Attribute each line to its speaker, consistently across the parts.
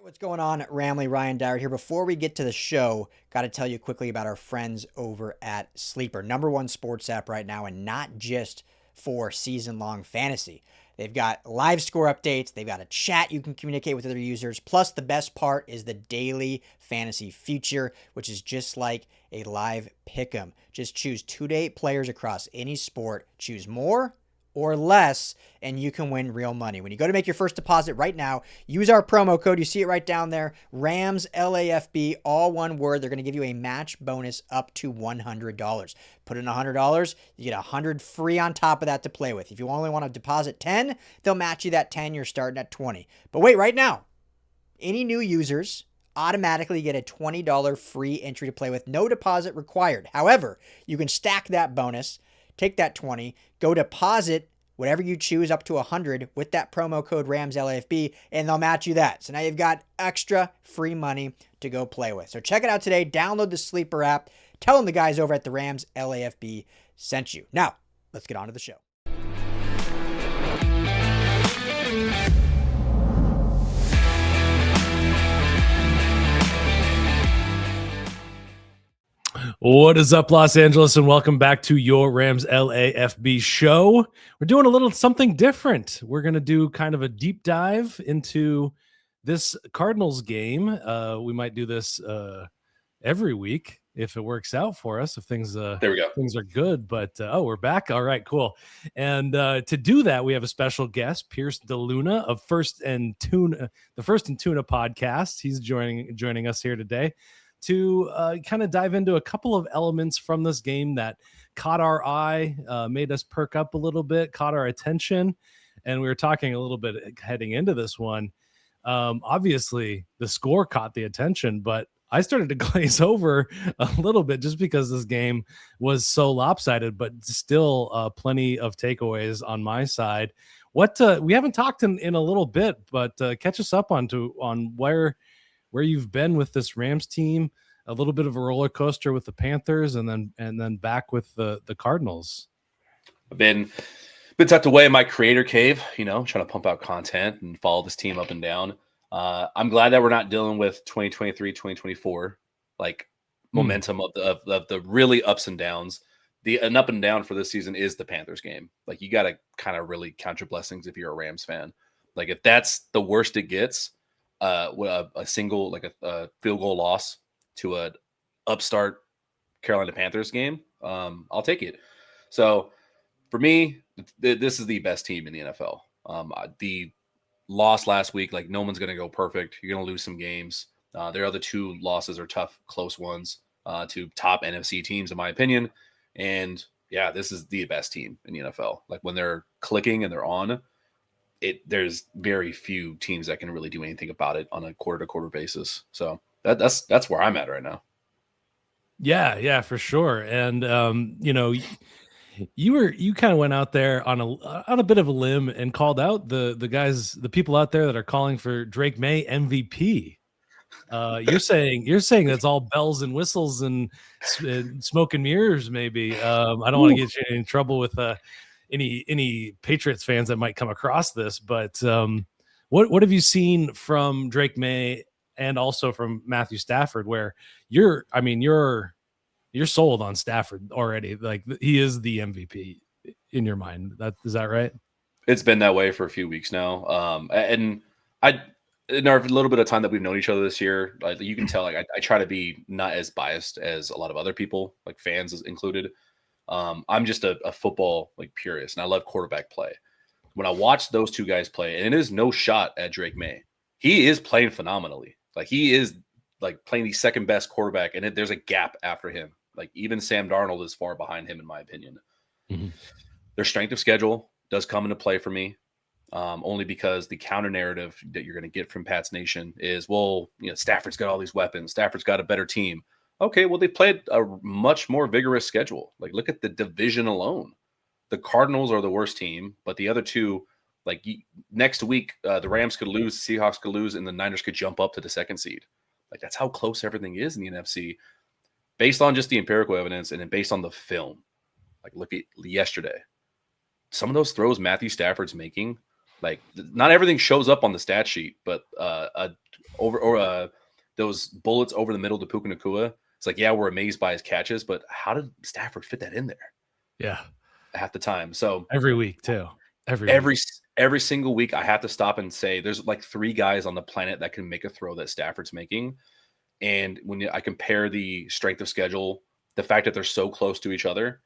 Speaker 1: What's going on, Ramley? Ryan Dowd here. Before we get to the show, got to tell you quickly about our friends over at Sleeper, #1 sports app right now, and not just for season-long fantasy. They've got live score updates. They've got a chat you can communicate with other users. Plus, the best part is the daily fantasy feature, which is just like a live pick'em. Just choose 2 to 8 players across any sport. Choose more or less, and you can win real money. When you go to make your first deposit right now, use our promo code. You see it right down there, Rams LAFB, all one word. They're going to give you a match bonus up to $100. Put in $100, you get $100 free on top of that to play with. If you only want to deposit 10, they'll match you that 10. You're starting at 20. But wait, right now, any new users automatically get a $20 free entry to play with, no deposit required. However, you can stack that bonus, take that 20, go deposit whatever you choose up to 100 with that promo code RAMSLAFB, and they'll match you that. So now you've got extra free money to go play with. So check it out today. Download the Sleeper app. Tell them the guys over at the Rams LAFB sent you. Now, let's get on to the show.
Speaker 2: What is up, Los Angeles, and welcome back to your Rams LAFB show. We're doing a little something different. We're going to do kind of a deep dive into this Cardinals game. We might do this every week if it works out for us, if things
Speaker 3: there we go.
Speaker 2: Things are good. But we're back. All right, cool. And to do that, we have a special guest, Pierce DeLuna of the First and Tuna Podcast. He's joining us here today to kind of dive into a couple of elements from this game that caught our eye, made us perk up a little bit, caught our attention. And we were talking a little bit heading into this one. Obviously, the score caught the attention, but I started to glaze over a little bit just because this game was so lopsided, but still plenty of takeaways on my side. What we haven't talked in a little bit, but catch us up on where you've been with this Rams team, a little bit of a roller coaster with the Panthers, and then back with the Cardinals.
Speaker 3: I've been tucked away in my creator cave, trying to pump out content and follow this team up and down. I'm glad that we're not dealing with 2023, 2024, momentum of the really ups and downs. An up and down for this season is the Panthers game. Like, you got to kind of really count your blessings if you're a Rams fan. Like, if that's the worst it gets, a single, a field goal loss to a upstart Carolina Panthers game, I'll take it. So for me, this is the best team in the NFL. The loss last week, no one's going to go perfect. You're going to lose some games. Their other 2 losses are tough, close ones to top NFC teams, in my opinion. And yeah, this is the best team in the NFL. Like, when they're clicking and they're on, there's very few teams that can really do anything about it on a quarter-to-quarter basis. So that's where I'm at right now.
Speaker 2: Yeah, for sure. And you kind of went out there on a bit of a limb and called out the people out there that are calling for Drake May MVP. You're saying that's all bells and whistles and smoke and mirrors. Maybe I don't want to get you in trouble with any Patriots fans that might come across this, but what have you seen from Drake May and also from Matthew Stafford, where you're sold on Stafford already? Like, he is the MVP in your mind. Is that right?
Speaker 3: It's been that way for a few weeks now. And in our little bit of time that we've known each other this year, you can tell, I try to be not as biased as a lot of other people, like fans included. I'm just a football purist, and I love quarterback play. When I watch those 2 guys play, and it is no shot at Drake May, he is playing phenomenally. He is playing the second best quarterback, and there's a gap after him. Even Sam Darnold is far behind him, in my opinion. Mm-hmm. Their strength of schedule does come into play for me, only because the counter narrative that you're going to get from Pat's Nation is, Stafford's got all these weapons. Stafford's got a better team. Okay, well, they played a much more vigorous schedule. Look at the division alone. The Cardinals are the worst team, but the other 2, next week, the Rams could lose, the Seahawks could lose, and the Niners could jump up to the 2nd seed. That's how close everything is in the NFC, based on just the empirical evidence and then based on the film. Look at yesterday. Some of those throws Matthew Stafford's making, not everything shows up on the stat sheet, but a those bullets over the middle to Puka Nacua. It's like, yeah, we're amazed by his catches, but how did Stafford fit that in there?
Speaker 2: Yeah.
Speaker 3: Half the time. So
Speaker 2: every week too. Every
Speaker 3: single week, I have to stop and say there's like 3 guys on the planet that can make a throw that Stafford's making. And when I compare the strength of schedule, the fact that they're so close to each other,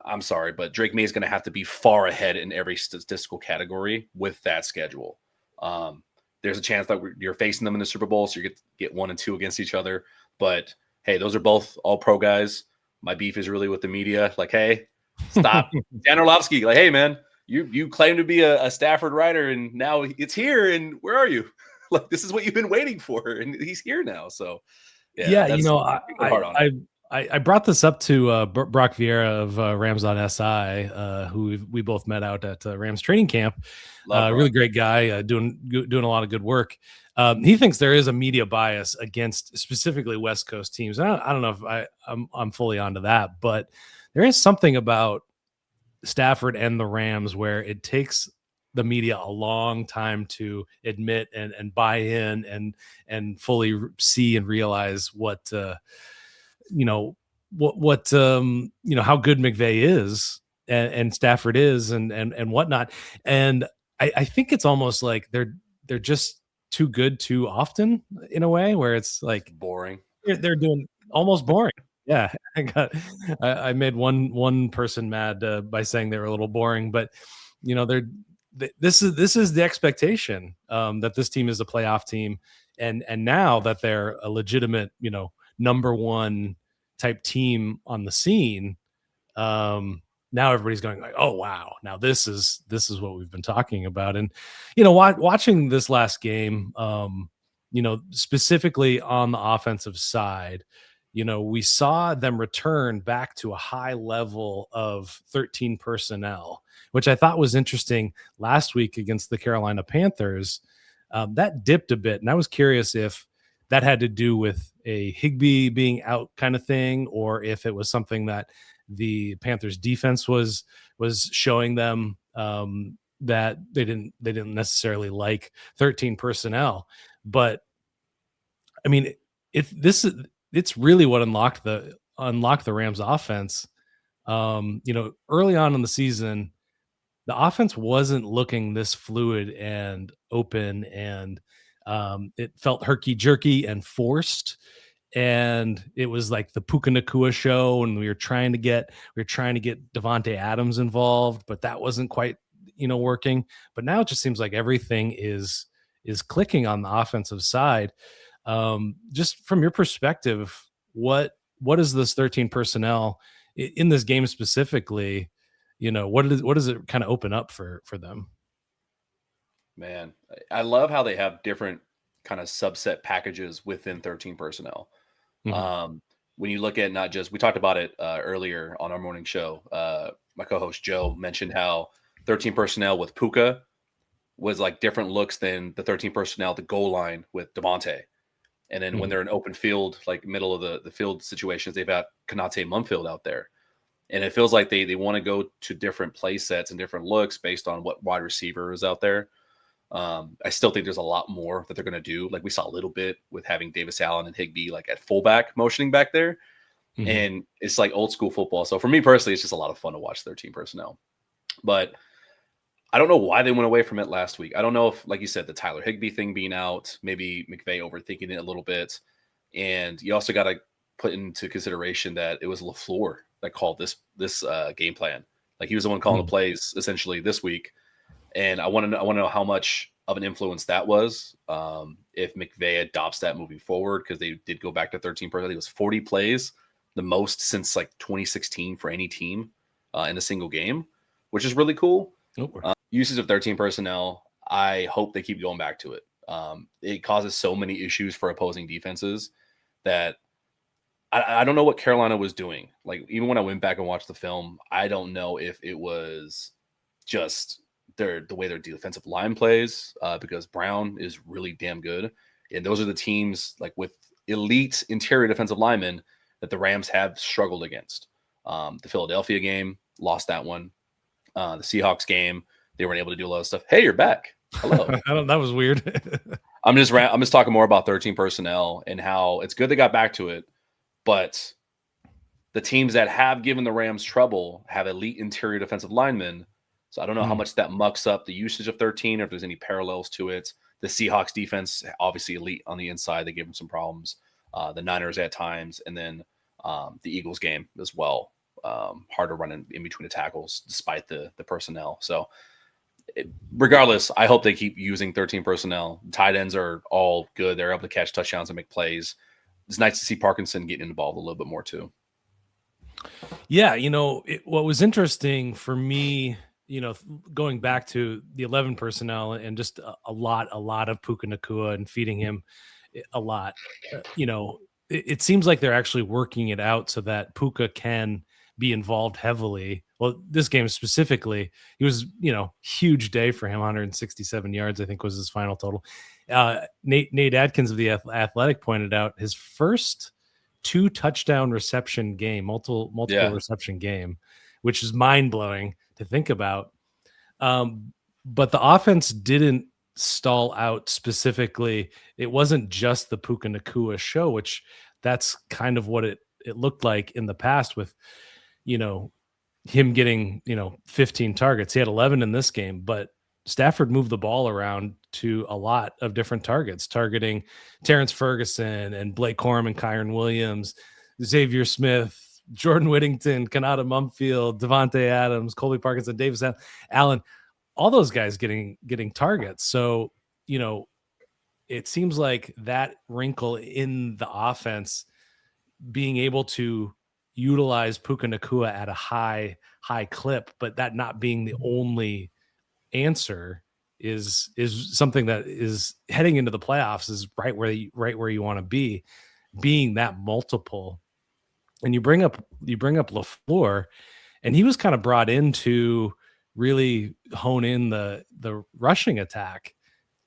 Speaker 3: I'm sorry, but Drake May is going to have to be far ahead in every statistical category with that schedule. There's a chance that you're facing them in the Super Bowl, so you get 1 and 2 against each other. But hey, those are both all pro guys. My beef is really with the media. Like, hey, stop. Dan Orlovsky, like, hey, man, you claim to be a Stafford writer, and now it's here, and where are you? Like, this is what you've been waiting for, and he's here now. So,
Speaker 2: yeah, I brought this up to Brock Vieira of Rams SI, who we both met out at Rams training camp. Really great guy, doing a lot of good work. He thinks there is a media bias against specifically West Coast teams. I don't know if I'm fully onto that, but there is something about Stafford and the Rams where it takes the media a long time to admit and buy in and fully see and realize what how good McVay is and Stafford is and whatnot. And I think it's almost like they're just too good too often in a way where it's like
Speaker 3: boring.
Speaker 2: They're doing almost boring. Yeah, I made one person mad by saying they were a little boring, but this is the expectation that this team is a playoff team, and now that they're a legitimate number 1 type team on the scene, now everybody's going like, oh wow, now this is what we've been talking about. And watching this last game, specifically on the offensive side, we saw them return back to a high level of 13 personnel, which I thought was interesting last week against the Carolina Panthers. That dipped a bit, and I was curious if that had to do with a Higbee being out kind of thing, or if it was something that the Panthers defense was showing them that they didn't necessarily like 13 personnel. But I mean, it's really what unlocked the Rams offense. Early on in the season, the offense wasn't looking this fluid and open, and it felt herky-jerky and forced. And it was like the Puka Nacua show, and we were trying to get Devontae Adams involved, but that wasn't quite working. But now it just seems like everything is clicking on the offensive side. Just from your perspective, what is this 13 personnel in this game specifically? What does it kind of open up for them?
Speaker 3: Man, I love how they have different kind of subset packages within 13 personnel. Mm-hmm. When you look at not just, we talked about it earlier on our morning show. My co-host Joe mentioned how 13 personnel with Puka was like different looks than the 13 personnel at the goal line with Devontae. And then when they're in open field, like middle of the field situations, they've got Konate Mumfield out there. And it feels like they want to go to different play sets and different looks based on what wide receiver is out there. I still think there's a lot more that they're going to do. Like we saw a little bit with having Davis Allen and Higbee like at fullback motioning back there. Mm-hmm. And it's like old school football. So for me personally, it's just a lot of fun to watch 13 personnel. But I don't know why they went away from it last week. I don't know if, like you said, the Tyler Higbee thing being out, maybe McVay overthinking it a little bit. And you also got to put into consideration that it was LaFleur that called this game plan. Like he was the one calling the plays essentially this week. And I want to know how much of an influence that was. If McVay adopts that moving forward, because they did go back to 13 personnel. I think it was 40 plays, the most since like 2016 for any team in a single game, which is really cool. Usage of 13 personnel, I hope they keep going back to it. It causes so many issues for opposing defenses that I don't know what Carolina was doing. Like even when I went back and watched the film, I don't know if it was just the way their defensive line plays, because Brown is really damn good. And those are the teams like with elite interior defensive linemen that the Rams have struggled against. The Philadelphia game, lost that one. The Seahawks game, they weren't able to do a lot of stuff. Hey, you're back. Hello.
Speaker 2: That was weird.
Speaker 3: I'm just talking more about 13 personnel and how it's good they got back to it, but the teams that have given the Rams trouble have elite interior defensive linemen. So I don't know how much that mucks up the usage of 13 or if there's any parallels to it. The Seahawks defense, obviously elite on the inside. They gave them some problems. The Niners at times, and then the Eagles game as well. Hard to run in between the tackles despite the personnel. So regardless, I hope they keep using 13 personnel. Tight ends are all good. They're able to catch touchdowns and make plays. It's nice to see Parkinson getting involved a little bit more too.
Speaker 2: Yeah, what was interesting for me, going back to the 11 personnel and just a lot of Puka Nacua and feeding him a lot, it seems like they're actually working it out so that Puka can be involved heavily. Well, this game specifically, it was, huge day for him. 167 yards, I think, was his final total. Nate Adkins of the Athletic pointed out his first 2 touchdown reception game, multiple reception game, which is mind blowing to think about. But the offense didn't stall out specifically. It wasn't just the Puka Nacua show, which that's kind of what it looked like in the past with, him getting, 15 targets. He had 11 in this game, but Stafford moved the ball around to a lot of different targets, targeting Terrence Ferguson and Blake Corum and Kyron Williams, Xavier Smith, Jordan Whittington, Kanata Mumfield, Devontae Adams, Colby Parkinson, Davis Allen, all those guys getting targets. So, it seems like that wrinkle in the offense, being able to utilize Puka Nacua at a high clip, but that not being the only answer is something that is heading into the playoffs is right where you want to be, being that multiple. And you bring up LaFleur, and he was kind of brought in to really hone in the rushing attack,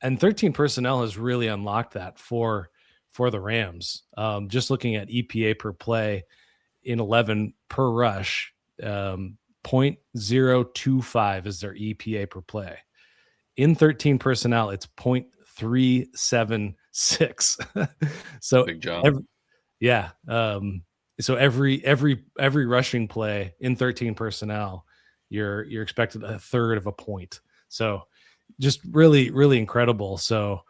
Speaker 2: and 13 personnel has really unlocked that for the Rams. Just looking at EPA per play in 11 per rush, 0.025 is their EPA per play. In 13 personnel, it's 0.376. So
Speaker 3: big job.
Speaker 2: So every rushing play in 13 personnel, you're expected a third of a point. So just really, really incredible. So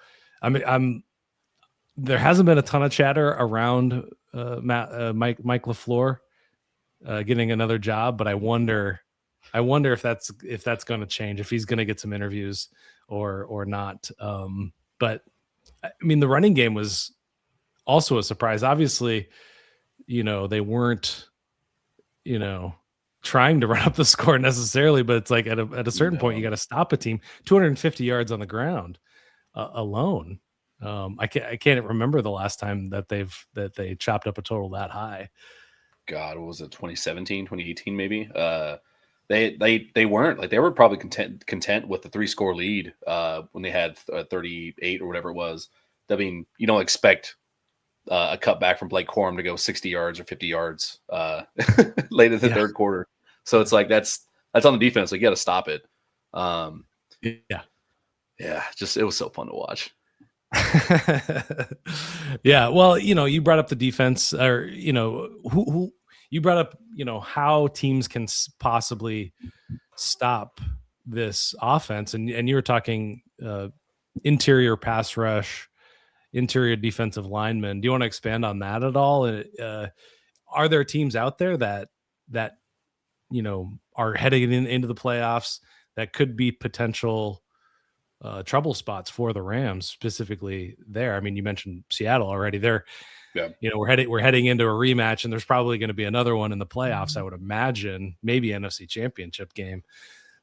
Speaker 2: there hasn't been a ton of chatter around Mike LaFleur getting another job, but I wonder if that's going to change, if he's going to get some interviews or not. But I mean, the running game was also a surprise. Obviously, they weren't, trying to run up the score necessarily, but it's like at a certain point, you got to stop a team. 250 yards on the ground alone. I can't remember the last time that they chopped up a total that high.
Speaker 3: God, what was it? 2017, 2018, maybe. They weren't like, they were probably content with the 3-score lead when they had 38 or whatever it was. I mean, you don't expect a cutback from Blake Corum to go 60 yards or 50 yards late in the third quarter. So it's like that's on the defense. Like, you got to stop it. Just it was so fun to watch.
Speaker 2: Yeah, well, you brought up the defense, or who you brought up, how teams can possibly stop this offense, and you were talking interior pass rush, interior defensive linemen. Do you want to expand on that at all? Are there teams out there that are heading into the playoffs that could be potential trouble spots for the Rams, specifically there? I mean, you mentioned Seattle already. We're heading into a rematch, and there's probably going to be another one in the playoffs. I would imagine, maybe NFC Championship game.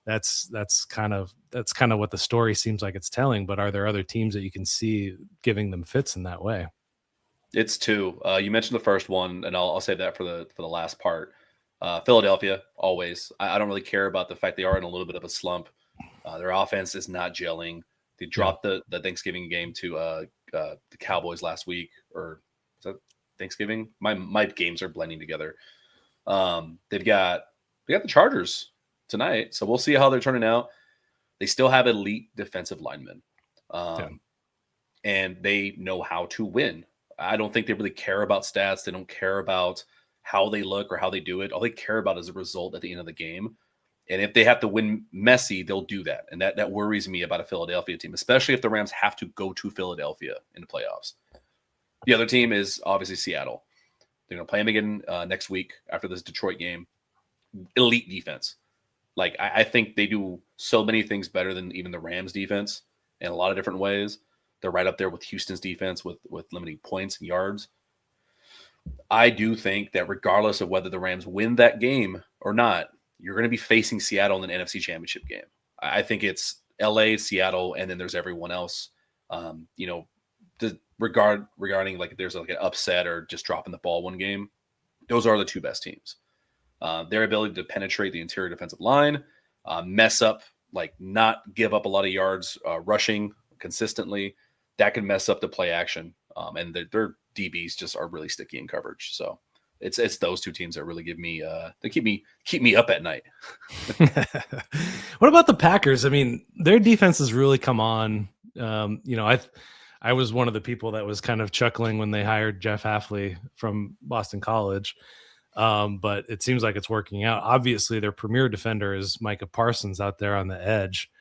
Speaker 2: That's kind of what the story seems like it's telling. But are there other teams that you can see giving them fits in that way?
Speaker 3: It's 2. You mentioned the first one, and I'll save that for the last part. Philadelphia, always. I don't really care about the fact they are in a little bit of a slump. Their offense is not gelling. They dropped the Thanksgiving game to the Cowboys last week, or is that Thanksgiving? My games are blending together. They got the Chargers tonight, so we'll see how they're turning out. they still have elite defensive linemen.
Speaker 2: Yeah.
Speaker 3: And they know how to win. I don't think they really care about stats. They don't care about how they look or how they do it. All they care about is the result at the end of the game. And if they have to win messy, they'll do that. And that worries me about a Philadelphia team, especially if the Rams have to go to Philadelphia in the playoffs. The other team is obviously Seattle. They're going to play them again next week after this Detroit game. Elite defense. Like, I think they do so many things better than even the Rams defense in a lot of different ways. They're right up there with Houston's defense with limiting points and yards. I do think that regardless of whether the Rams win that game or not, you're going to be facing Seattle in an NFC Championship game. I think it's LA, Seattle, and then there's everyone else. Regarding like if there's like an upset or just dropping the ball one game, those are the two best teams. Their ability to penetrate the interior defensive line, mess up, like not give up a lot of yards rushing consistently, that can mess up the play action. And their DBs just are really sticky in coverage. So it's those two teams that really give me they keep me up at night.
Speaker 2: What about the Packers? I mean, their defense has really come on. I was one of the people that was kind of chuckling when they hired Jeff Hafley from Boston College. But it seems like it's working out. Obviously, their premier defender is Micah Parsons out there on the edge.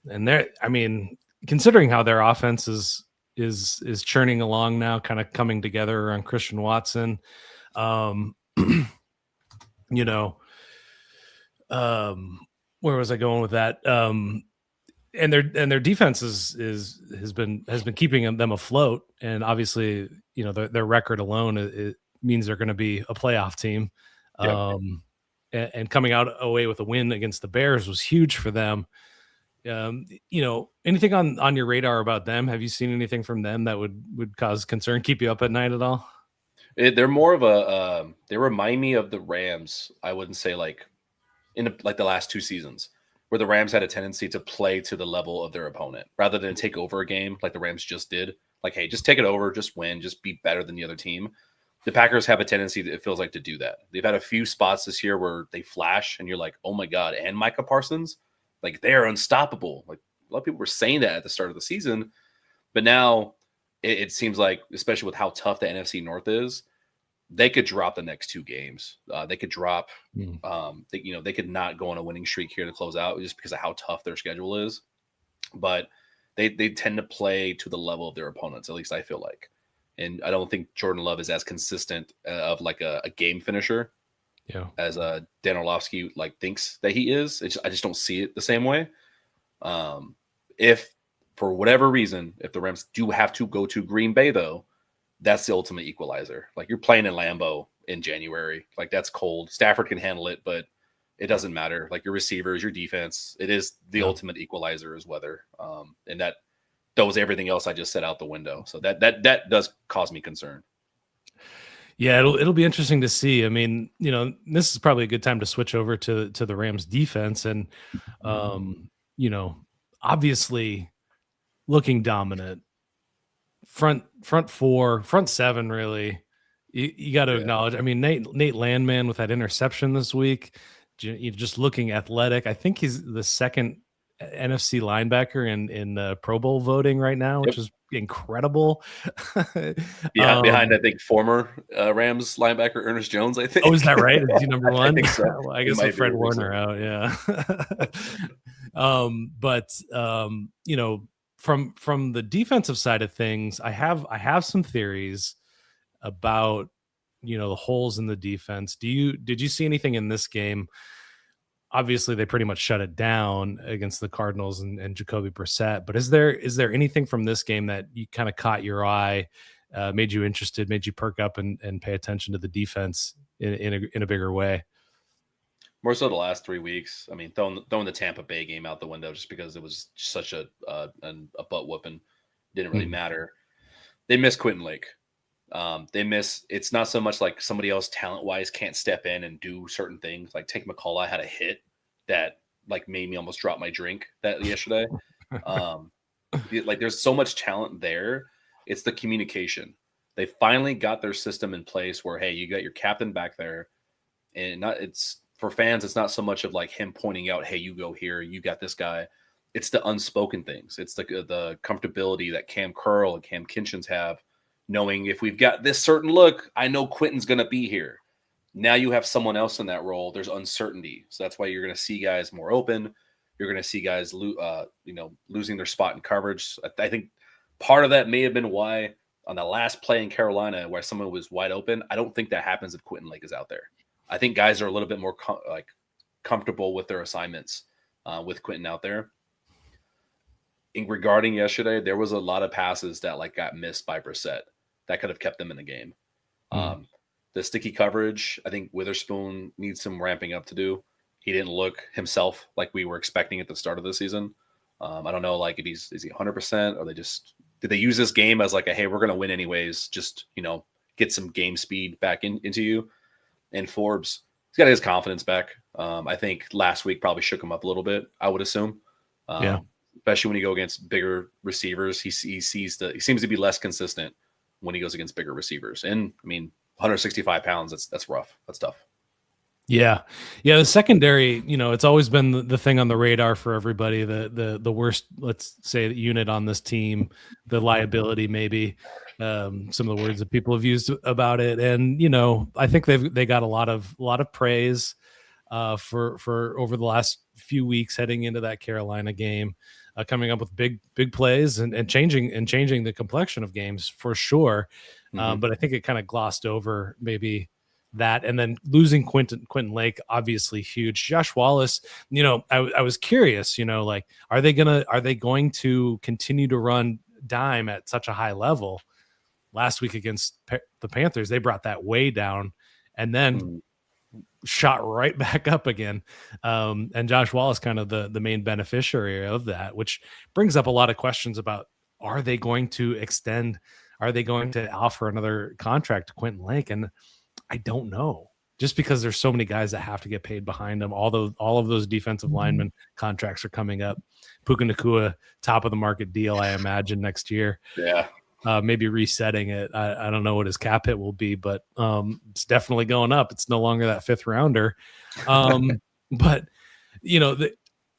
Speaker 2: And considering how their offense is churning along now, kind of coming together around Christian Watson. Where was I going with that? And their defense has been keeping them afloat. And obviously, their record alone it means they're going to be a playoff team. Yep. And coming out away with a win against the Bears was huge for them. Anything on your radar about them? Have you seen anything from them that would cause concern, keep you up at night at all?
Speaker 3: They're more of they remind me of the Rams. I wouldn't say like in the last two seasons where the Rams had a tendency to play to the level of their opponent rather than take over a game like the Rams just did. Like, hey, just take it over, just win, just be better than the other team. The Packers have a tendency, it feels like, to do that. They've had a few spots this year where they flash and you're like, oh my God, and Micah Parsons? Like, they're unstoppable. Like, a lot of people were saying that at the start of the season, but now it seems like, especially with how tough the NFC North is, they could drop the next two games. They could drop, they could not go on a winning streak here to close out just because of how tough their schedule is. But they tend to play to the level of their opponents, at least I feel like. And I don't think Jordan Love is as consistent of like a game finisher as Dan Orlovsky thinks that he is. I just don't see it the same way. If for whatever reason, if the Rams do have to go to Green Bay, though, that's the ultimate equalizer. Like, you're playing in Lambeau in January. Like, that's cold. Stafford can handle it, but it doesn't matter. Like, your receivers, your defense, it is the ultimate equalizer is weather. And that throws everything else I just said out the window. So that does cause me concern.
Speaker 2: Yeah, it'll be interesting to see. I mean, this is probably a good time to switch over to the Rams defense and obviously looking dominant. Front four, front seven, really. You got to acknowledge. I mean, Nate Landman with that interception this week, just looking athletic. I think he's the second NFC linebacker in Pro Bowl voting right now, which is incredible.
Speaker 3: Behind I think former Rams linebacker Ernest Jones. I think.
Speaker 2: Oh, is that right? Is he number one?
Speaker 3: I think so.
Speaker 2: Well, I guess with Fred Warner out. Yeah. From the defensive side of things, I have some theories about the holes in the defense. Did you see anything in this game? Obviously, they pretty much shut it down against the Cardinals and Jacoby Brissett. But is there anything from this game that you kind of caught your eye, made you interested, made you perk up and pay attention to the defense in a bigger way?
Speaker 3: More so the last 3 weeks. I mean, throwing the Tampa Bay game out the window just because it was such a butt whooping. Didn't really matter. They miss Quentin Lake. It's not so much like somebody else talent-wise can't step in and do certain things. Like Tank McCullough had a hit that made me almost drop my drink yesterday. There's so much talent there. It's the communication. They finally got their system in place where, hey, you got your captain back there, and it's for fans. It's not so much of him pointing out, hey, you go here, you got this guy. It's the unspoken things. It's the comfortability that Cam Curl and Cam Kinchins have, knowing if we've got this certain look, I know Quentin's going to be here. Now you have someone else in that role. There's uncertainty. So that's why you're going to see guys more open. You're going to see guys losing their spot in coverage. I think part of that may have been why on the last play in Carolina where someone was wide open, I don't think that happens if Quentin Lake is out there. I think guys are a little bit more comfortable with their assignments with Quentin out there. Regarding yesterday, there was a lot of passes that got missed by Brissett that could have kept them in the game. The sticky coverage, I think Witherspoon needs some ramping up to do. He didn't look himself like we were expecting at the start of the season. I don't know, if is he 100% or did they use this game as hey, we're going to win anyways. Just, get some game speed back into you. And Forbes, he's got his confidence back. I think last week probably shook him up a little bit, I would assume.
Speaker 2: Yeah.
Speaker 3: Especially when you go against bigger receivers, he seems to be less consistent when he goes against bigger receivers. And 165 pounds, that's rough. That's tough.
Speaker 2: Yeah. The secondary, it's always been the thing on the radar for everybody. The worst, let's say, unit on this team, the liability, maybe some of the words that people have used about it. And I think they got a lot of praise for over the last few weeks heading into that Carolina game, coming up with big plays and changing the complexion of games for sure. But I think it kind of glossed over maybe that, and then losing Quentin Lake, obviously huge. Josh Wallace, I was curious, are they going to continue to run dime at such a high level? Last week against the Panthers, they brought that way down and then shot right back up again. And Josh Wallace kind of the main beneficiary of that, which brings up a lot of questions about, are they going to extend? Are they going to offer another contract to Quentin Lake? And I don't know, just because there's so many guys that have to get paid behind them. All of those defensive lineman contracts are coming up. Puka Nacua, top of the market deal, I imagine next year.
Speaker 3: Yeah.
Speaker 2: Maybe resetting it. I don't know what his cap hit will be, but it's definitely going up. It's no longer that fifth rounder. But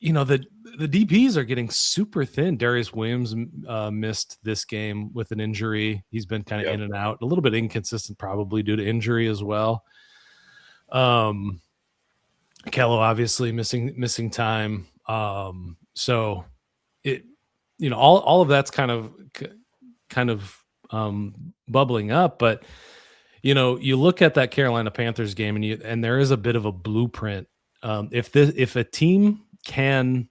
Speaker 2: the DBs are getting super thin. Darius Williams missed this game with an injury. He's been kind of in and out, a little bit inconsistent, probably due to injury as well. Kello obviously missing time. So it, all of that's kind of bubbling up, but you look at that Carolina Panthers game and there is a bit of a blueprint. If a team can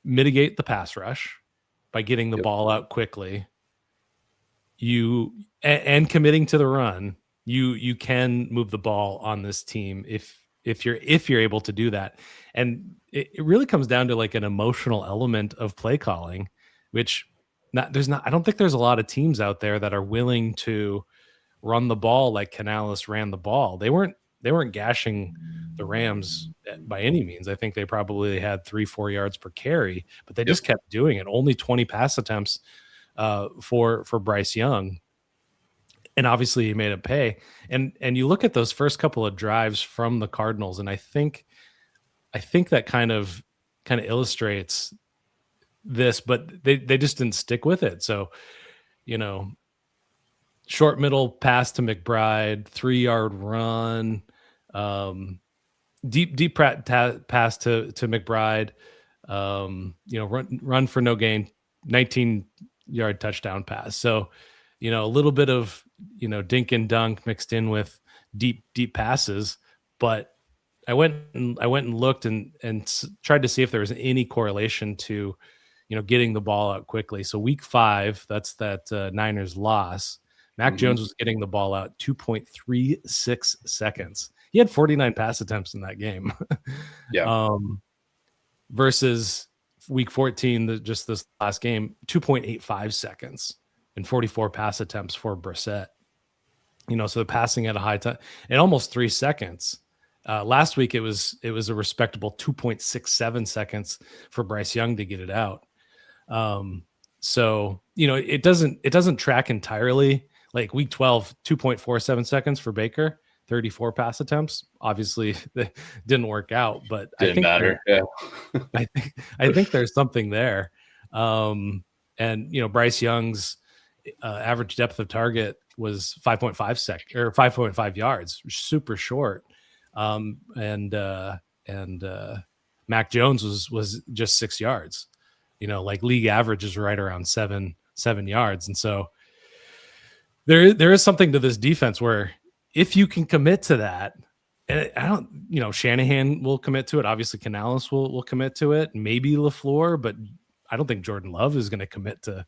Speaker 2: mitigate the pass rush by getting the ball out quickly, and committing to the run, you can move the ball on this team if you're able to do that. And it really comes down to an emotional element of play calling, which I don't think there's a lot of teams out there that are willing to run the ball like Canales ran the ball. They weren't gashing the Rams by any means. I think they probably had 3-4 yards per carry, but they just kept doing it. Only 20 pass attempts for Bryce Young. And obviously he made it pay. And you look at those first couple of drives from the Cardinals, and I think that kind of illustrates this, but they just didn't stick with it. So, short middle pass to McBride, 3-yard run, deep pass to McBride, run for no gain, 19-yard touchdown pass. So, a little bit of, dink and dunk mixed in with deep passes, but I went and looked and tried to see if there was any correlation to, getting the ball out quickly. So week 5, that's that Niners loss. Mac Jones was getting the ball out 2.36 seconds. He had 49 pass attempts in that game. Versus week 14, just this last game, 2.85 seconds and 44 pass attempts for Brissett. So the passing at a high time in almost 3 seconds. Last week it was a respectable 2.67 seconds for Bryce Young to get it out. So it doesn't track entirely. Like week 12, 2.47 seconds for Baker. 34 pass attempts. Obviously, they didn't work out, but
Speaker 3: Didn't matter. Yeah.
Speaker 2: I think there's something there. And Bryce Young's average depth of target was 5.5 yards, super short. And Mac Jones was just 6 yards. Like league average is right around seven yards. And so there is something to this defense where if you can commit to that, and I don't, Shanahan will commit to it. Obviously Canales will commit to it, maybe LaFleur, but I don't think Jordan Love is going to commit to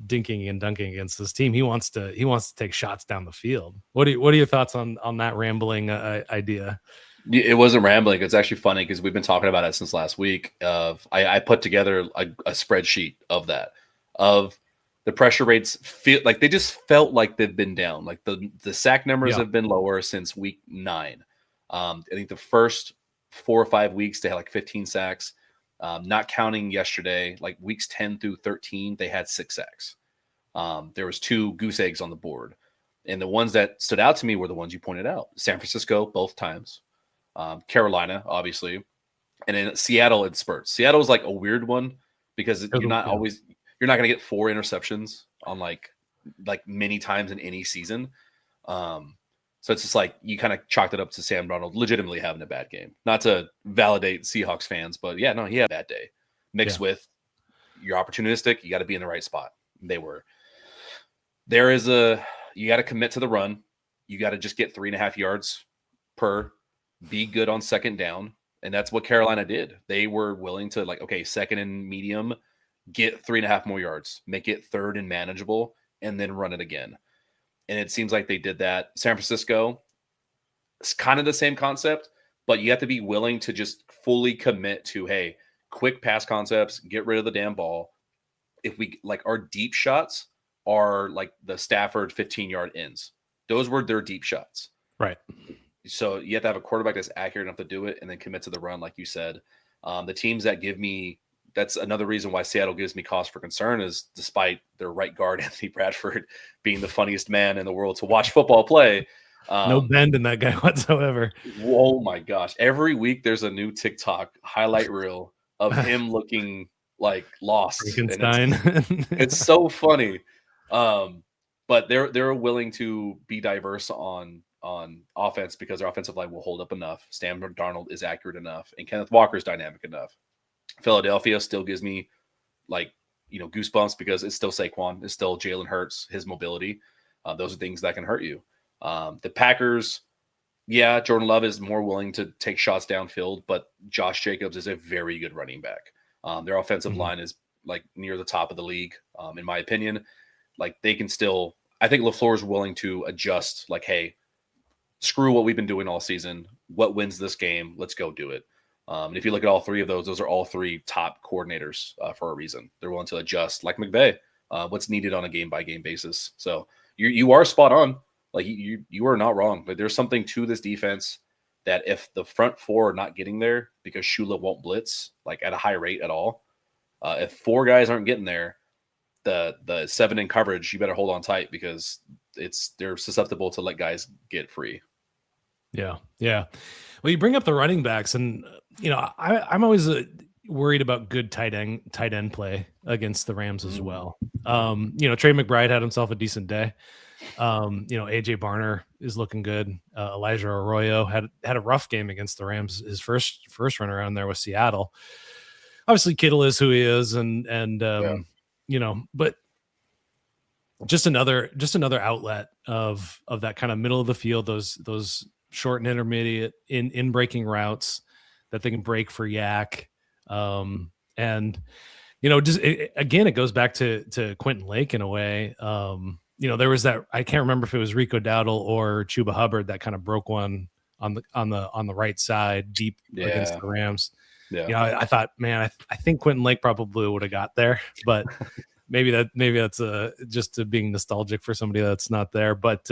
Speaker 2: dinking and dunking against this team. He wants to take shots down the field. What are your thoughts on that rambling idea?
Speaker 3: It wasn't rambling. It's actually funny because we've been talking about it since last week. I put together a spreadsheet of the pressure rates. Feel like they just felt like they've been down. Like the sack numbers have been lower since week 9. I think the first 4 or 5 weeks they had like 15 sacks. Not counting yesterday, like weeks 10 through 13, they had 6 sacks. There was 2 goose eggs on the board. And the ones that stood out to me were the ones you pointed out. San Francisco, both times. Carolina, obviously. And then Seattle in spurts. Seattle is like a weird one because you're not going to get 4 interceptions on like many times in any season. So it's just like you kind of chalked it up to Sam Darnold legitimately having a bad game. Not to validate Seahawks fans, but yeah, no, he had a bad day. Mixed with you're opportunistic, you got to be in the right spot. They were. You got to commit to the run. You got to just get 3.5 yards per. Be good on second down. And that's what Carolina did. They were willing to second and medium, get 3.5 more yards, make it third and manageable, and then run it again. And it seems like they did that. San Francisco, it's kind of the same concept, but you have to be willing to just fully commit to, hey, quick pass concepts, get rid of the damn ball. If we our deep shots are like the Stafford 15-yard ends. Those were their deep shots.
Speaker 2: Right.
Speaker 3: So you have to have a quarterback that's accurate enough to do it and then commit to the run, like you said. The teams that give me – that's another reason why Seattle gives me cause for concern is despite their right guard, Anthony Bradford, being the funniest man in the world to watch football play.
Speaker 2: No bend in that guy whatsoever.
Speaker 3: Oh, my gosh. Every week there's a new TikTok highlight reel of him looking like lost. It's so funny. But they're willing to be diverse on offense because their offensive line will hold up enough. Sam Darnold is accurate enough, and Kenneth Walker is dynamic enough. Philadelphia still gives me goosebumps because it's still Saquon, it's still Jalen Hurts, his mobility. Those are things that can hurt you. The Packers, Jordan Love is more willing to take shots downfield, but Josh Jacobs is a very good running back. Their offensive line is near the top of the league, in my opinion. They can still. I think LaFleur is willing to adjust. Hey, screw what we've been doing all season. What wins this game? Let's go do it. And if you look at all 3 of those are all 3 top coordinators for a reason. They're willing to adjust, like McVay, what's needed on a game-by-game basis. So you are spot on. You are not wrong. But there's something to this defense that if the front 4 are not getting there because Shula won't blitz at a high rate at all, if 4 guys aren't getting there, the 7 in coverage, you better hold on tight because they're susceptible to let guys get free.
Speaker 2: Yeah. Well, you bring up the running backs, and I'm always worried about good tight end play against the Rams as well. Trey McBride had himself a decent day. AJ Barner is looking good. Elijah Arroyo had a rough game against the Rams. His first run around there with Seattle. Obviously, Kittle is who he is, but just another outlet of that kind of middle of the field, those short and intermediate in breaking routes that they can break for Yak. Again, it goes back to Quentin Lake in a way. There was that, I can't remember if it was Rico Dowdle or Chuba Hubbard that kind of broke one on the right side deep against the Rams. Yeah. I thought, man, I think Quentin Lake probably would have got there, but maybe that's just being nostalgic for somebody that's not there. But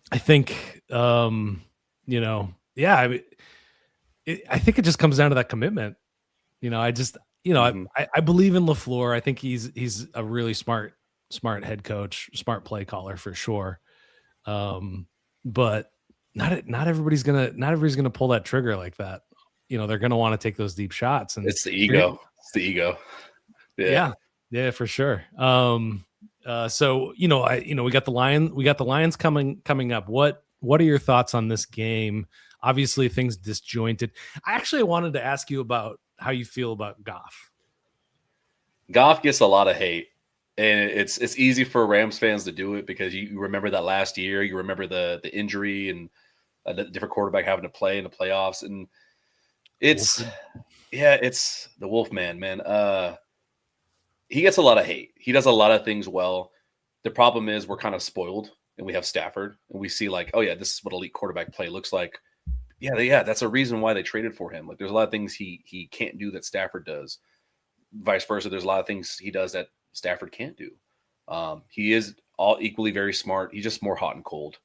Speaker 2: I think I think it just comes down to that commitment. I believe in LaFleur. I think he's a really smart head coach, smart play caller for sure. But not everybody's gonna pull that trigger like that. They're gonna want to take those deep shots, and
Speaker 3: it's the ego. It's the ego.
Speaker 2: Yeah, for sure. So we got the Lions coming up. What are your thoughts on this game? Obviously, things disjointed. I actually wanted to ask you about how you feel about Goff.
Speaker 3: Goff gets a lot of hate, and it's easy for Rams fans to do it because you remember that last year, you remember the injury and the different quarterback having to play in the playoffs, and it's the Wolfman, man. He gets a lot of hate. He does a lot of things well. The problem is we're kind of spoiled, and we have Stafford, and we see like, oh yeah, this is what elite quarterback play looks like. Yeah, that's a reason why they traded for him. Like, there's a lot of things he can't do that Stafford does. Vice versa, there's a lot of things he does that Stafford can't do. He is all equally very smart. He's just more hot and cold.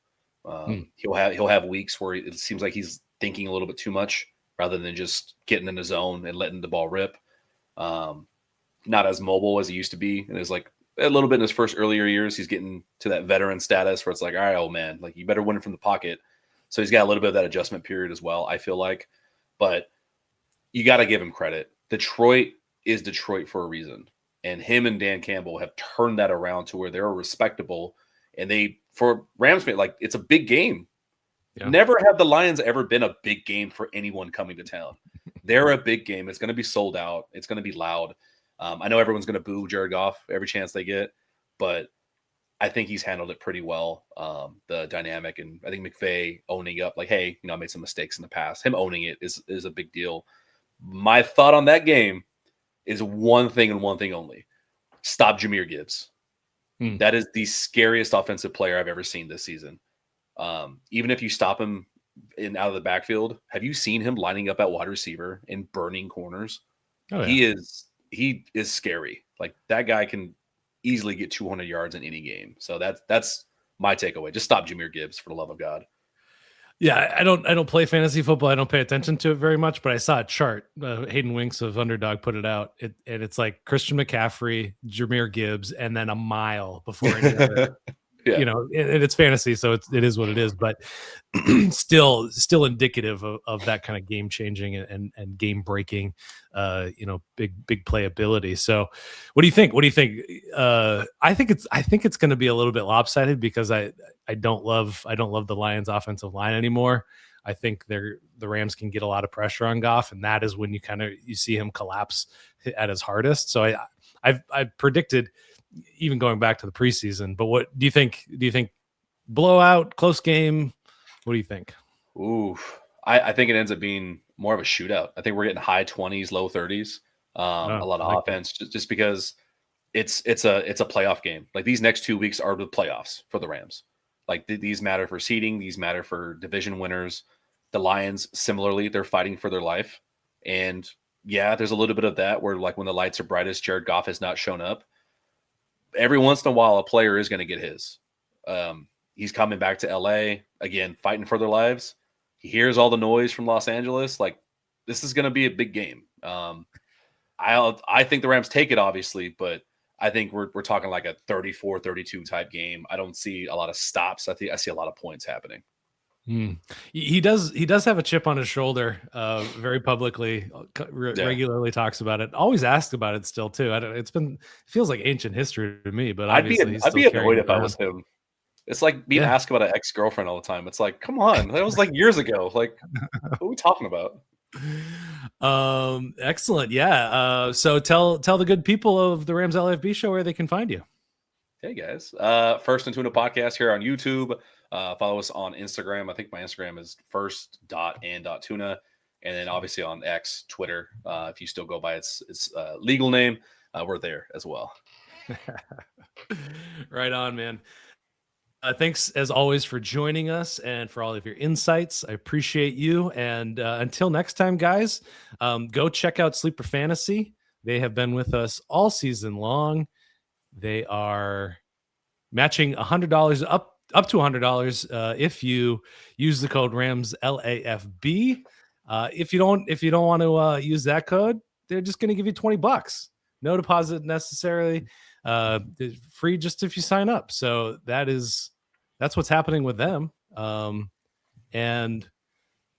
Speaker 3: He'll have weeks where it seems like he's thinking a little bit too much rather than just getting in the zone and letting the ball rip. Not as mobile as he used to be, and is like a little bit in his first earlier years. He's getting to that veteran status where it's like, all right, old man, like you better win it from the pocket. So he's got a little bit of that adjustment period as well, I feel like. But you got to give him credit. Detroit is Detroit for a reason. And him and Dan Campbell have turned that around to where they're respectable. And for Rams fans, like, it's a big game. Yeah. Never have the Lions ever been a big game for anyone coming to town. They're a big game. It's going to be sold out. It's going to be loud. I know everyone's going to boo Jared Goff every chance they get, but I think he's handled it pretty well, the dynamic. And I think McVay owning up, like, hey, I made some mistakes in the past. Him owning it is a big deal. My thought on that game is one thing and one thing only. Stop Jahmyr Gibbs. That is the scariest offensive player I've ever seen this season. Even if you stop him out of the backfield, have you seen him lining up at wide receiver and burning corners? Oh, yeah. He is scary. Like, that guy can easily get 200 yards in any game. So that's my takeaway. Just stop Jahmyr Gibbs, for the love of God.
Speaker 2: Yeah, I don't play fantasy football. I don't pay attention to it very much, but I saw a chart. Hayden Winks of Underdog put it out. And it's like Christian McCaffrey, Jahmyr Gibbs, and then a mile before any other. Yeah. And it's fantasy, so it is what it is, but still indicative of that kind of game changing and game breaking, big playability. So what do you think? I think it's going to be a little bit lopsided because I don't love the Lions offensive line anymore. I think the Rams can get a lot of pressure on Goff, and that is when you see him collapse at his hardest. So I've predicted, even going back to the preseason, but what do you think? Do you think blowout, close game? What do you think?
Speaker 3: Ooh, I think it ends up being more of a shootout. I think we're getting high 20s, low 30s. A lot of offense, just because it's a playoff game. Like, these next 2 weeks are the playoffs for the Rams. Like, these matter for seeding. These matter for division winners. The Lions, similarly, they're fighting for their life. And yeah, there's a little bit of that where, like, when the lights are brightest, Jared Goff has not shown up. Every once in a while, a player is going to get his. He's coming back to LA again, fighting for their lives. He hears all the noise from Los Angeles. Like, this is going to be a big game. I think the Rams take it, obviously, but I think we're talking like a 34-32 type game. I don't see a lot of stops. I see a lot of points happening.
Speaker 2: He does have a chip on his shoulder, very publicly, regularly talks about it, always asks about it still too. It feels like ancient history to me, but
Speaker 3: I'd be annoyed if I was him. It's like being asked about an ex-girlfriend all the time. It's like, come on, that was like years ago. Like, what are we talking about?
Speaker 2: Excellent. Yeah. So tell the good people of the Rams LAFB Show where they can find you.
Speaker 3: Hey guys, First and Tuna Podcast here on YouTube. Follow us on Instagram. I think my Instagram is first.and.tuna. And then obviously on X, Twitter, if you still go by its legal name, we're there as well.
Speaker 2: Right on, man. Thanks as always for joining us and for all of your insights. I appreciate you. And until next time, guys, go check out Sleeper Fantasy. They have been with us all season long. They are matching $100 up to $100 if you use the code Rams LAFB. If you don't want to use that code, they're just going to give you $20. No deposit necessarily. Free just if you sign up. So that's that's what's happening with them. And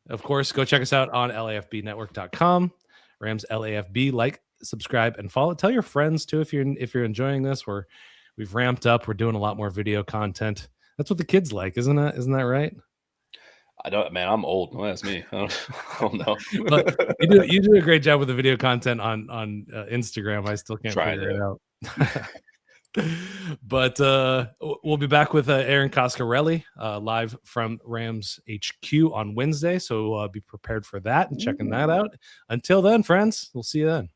Speaker 2: of course, go check us out on lafbnetwork.com. Rams LAFB. Like, subscribe, and follow. Tell your friends too if you're enjoying this. We've ramped up. We're doing a lot more video content. That's what the kids like, isn't it? Isn't that right?
Speaker 3: I don't, man. I'm old. Well, that's me. I don't know.
Speaker 2: But you do a great job with the video content on Instagram. I still can't figure it out. But we'll be back with Aaron Coscarelli live from Rams HQ on Wednesday. So be prepared for that and checking that out. Until then, friends, we'll see you then.